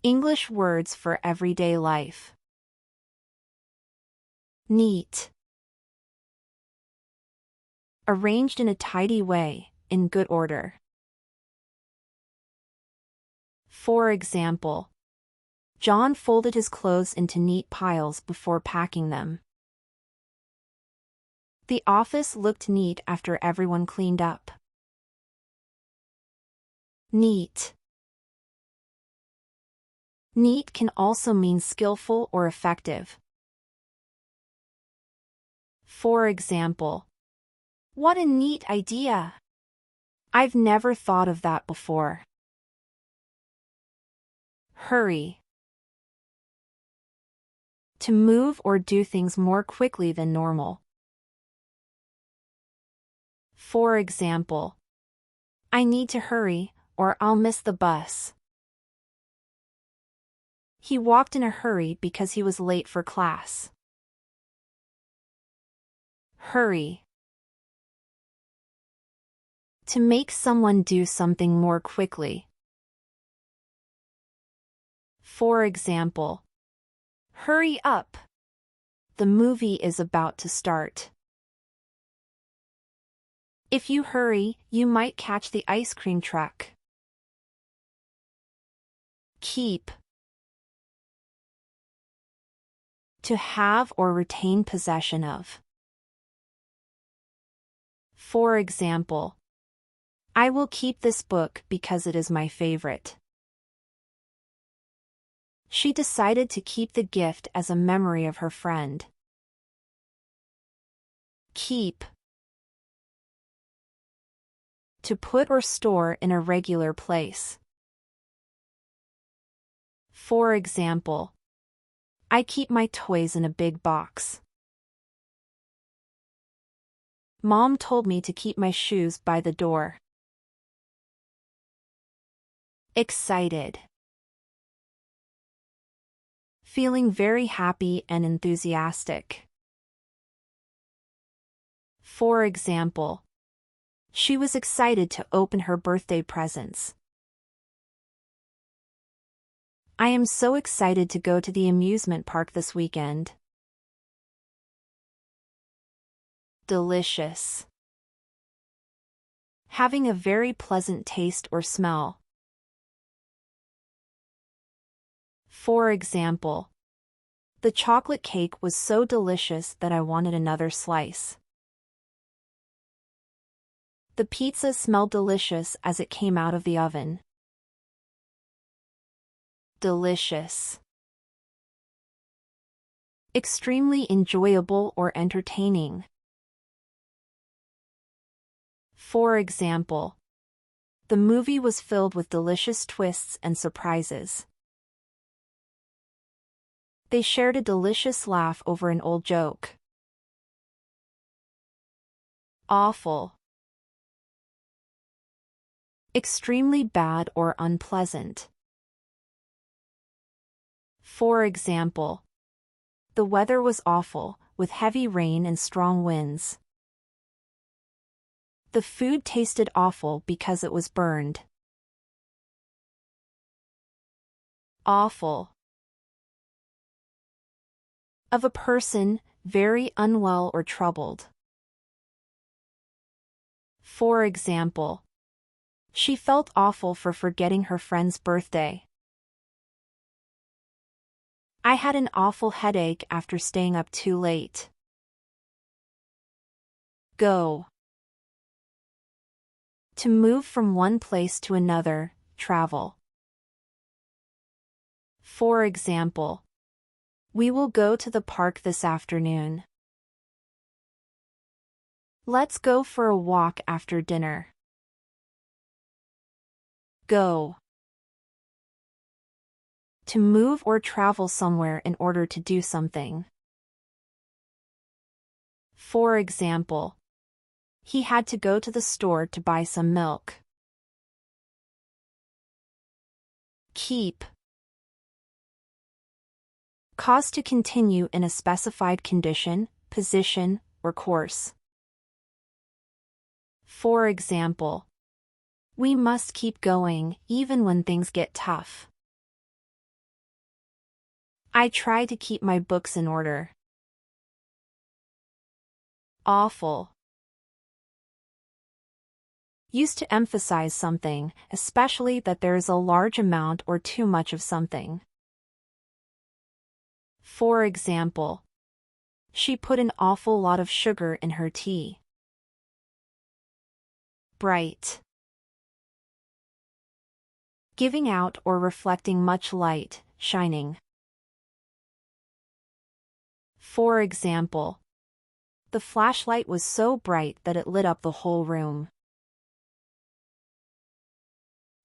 English words for everyday life. Neat. Arranged in a tidy way, in good order. For example, John folded his clothes into neat piles before packing them. The office looked neat after everyone cleaned up. Neat. Neat can also mean skillful or effective. For example, what a neat idea! I've never thought of that before. Hurry. To move or do things more quickly than normal. For example, I need to hurry, or I'll miss the bus. He walked in a hurry because he was late for class. Hurry. To make someone do something more quickly. For example, hurry up. The movie is about to start. If you hurry, you might catch the ice cream truck. Keep. To have or retain possession of. For example, I will keep this book because it is my favorite. She decided to keep the gift as a memory of her friend. Keep. To put or store in a regular place. For example, I keep my toys in a big box. Mom told me to keep my shoes by the door. Excited. Feeling very happy and enthusiastic. For example, she was excited to open her birthday presents. I am so excited to go to the amusement park this weekend. Delicious. Having a very pleasant taste or smell. For example, the chocolate cake was so delicious that I wanted another slice. The pizza smelled delicious as it came out of the oven. Delicious. Extremely enjoyable or entertaining. For example, the movie was filled with delicious twists and surprises. They shared a delicious laugh over an old joke. Awful. Extremely bad or unpleasant. For example, the weather was awful, with heavy rain and strong winds. The food tasted awful because it was burned. Awful. Of a person, very unwell or troubled. For example, she felt awful for forgetting her friend's birthday. I had an awful headache after staying up too late. Go. To move from one place to another, travel. For example, we will go to the park this afternoon. Let's go for a walk after dinner. Go. To move or travel somewhere in order to do something. For example, he had to go to the store to buy some milk. Keep. Cause to continue in a specified condition, position, or course. For example, we must keep going even when things get tough. I try to keep my books in order. Awful. Used to emphasize something, especially that there is a large amount or too much of something. For example, she put an awful lot of sugar in her tea. Bright. Giving out or reflecting much light, shining. For example, the flashlight was so bright that it lit up the whole room.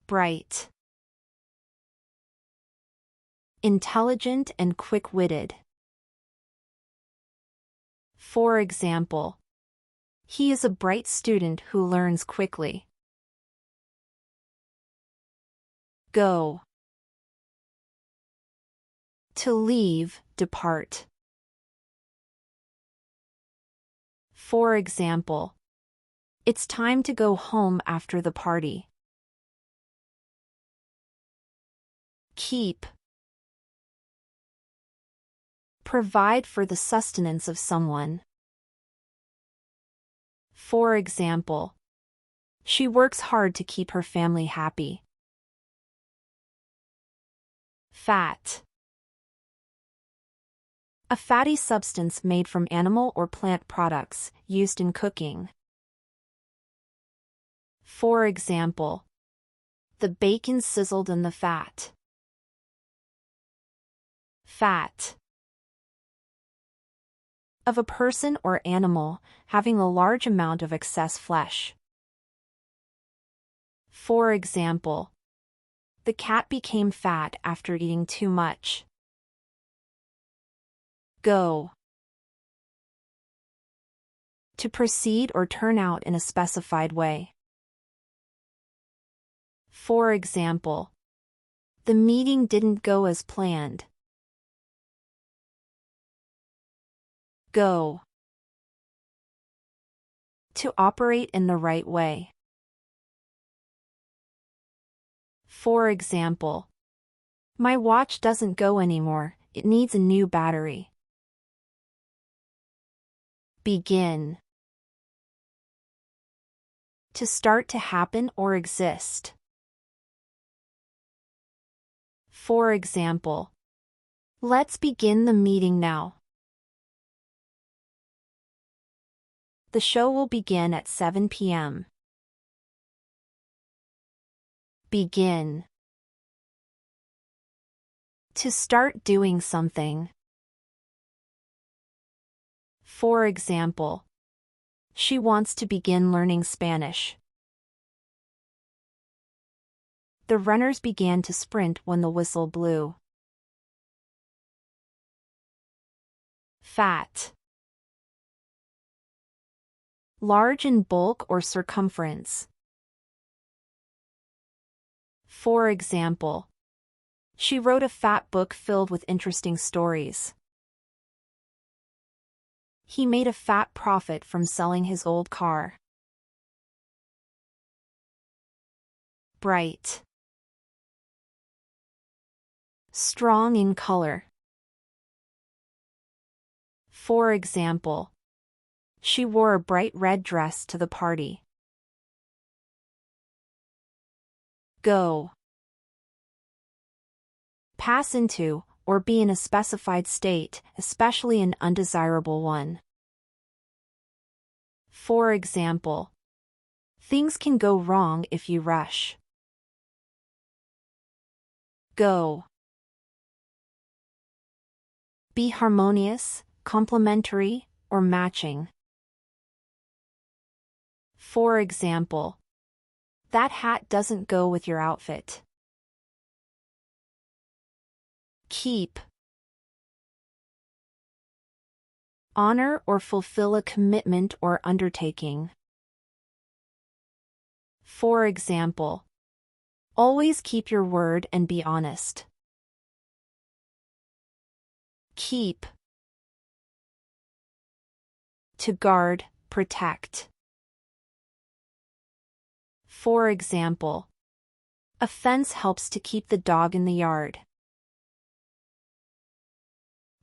Bright. Intelligent and quick-witted. For example, he is a bright student who learns quickly. Go. To leave, depart. For example, it's time to go home after the party. Keep. Provide for the sustenance of someone. For example, she works hard to keep her family happy. Fat. A fatty substance made from animal or plant products, used in cooking. For example, the bacon sizzled in the fat. Fat. Of a person or animal, having a large amount of excess flesh. For example, the cat became fat after eating too much. Go. To proceed or turn out in a specified way. For example, the meeting didn't go as planned. Go. To operate in the right way. For example, my watch doesn't go anymore, it needs a new battery. Begin. To start to happen or exist. For example, let's begin the meeting now. The show will begin at 7 p.m. Begin. To start doing something. For example, she wants to begin learning Spanish. The runners began to sprint when the whistle blew. Fat. Large in bulk or circumference. For example, she wrote a fat book filled with interesting stories. He made a fat profit from selling his old car. Bright. Strong in color. For example, she wore a bright red dress to the party. Go. Pass into, or be in a specified state, especially an undesirable one. For example, things can go wrong if you rush. Go. Be harmonious, complementary, or matching. For example, that hat doesn't go with your outfit. Keep. Honor or fulfill a commitment or undertaking. For example, always keep your word and be honest. Keep. To guard, protect. For example, a fence helps to keep the dog in the yard.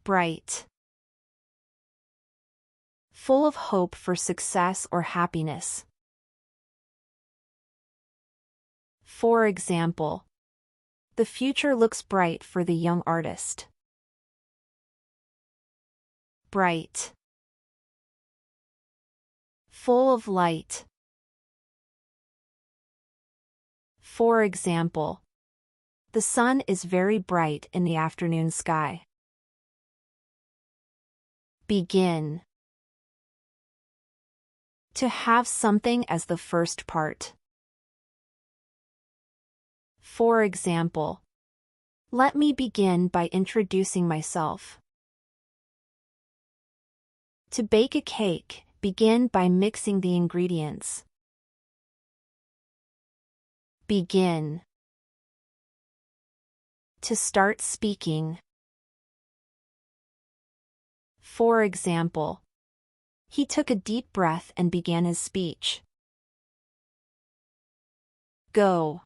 Bright. Full of hope for success or happiness. For example, the future looks bright for the young artist. Bright. Full of light. For example, the sun is very bright in the afternoon sky. Begin. To have something as the first part. For example, let me begin by introducing myself. To bake a cake, begin by mixing the ingredients. Begin. To start speaking. For example, he took a deep breath and began his speech. Go.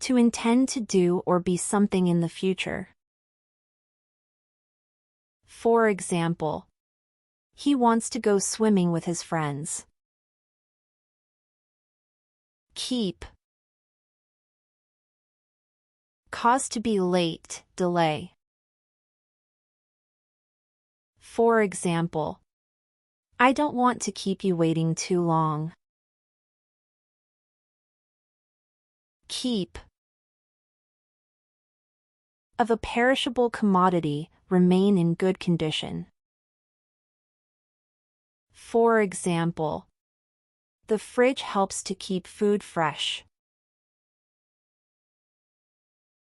To intend to do or be something in the future. For example, he wants to go swimming with his friends. Keep. Cause to be late, delay. For example, I don't want to keep you waiting too long. Keep. Of a perishable commodity, remain in good condition. For example, the fridge helps to keep food fresh.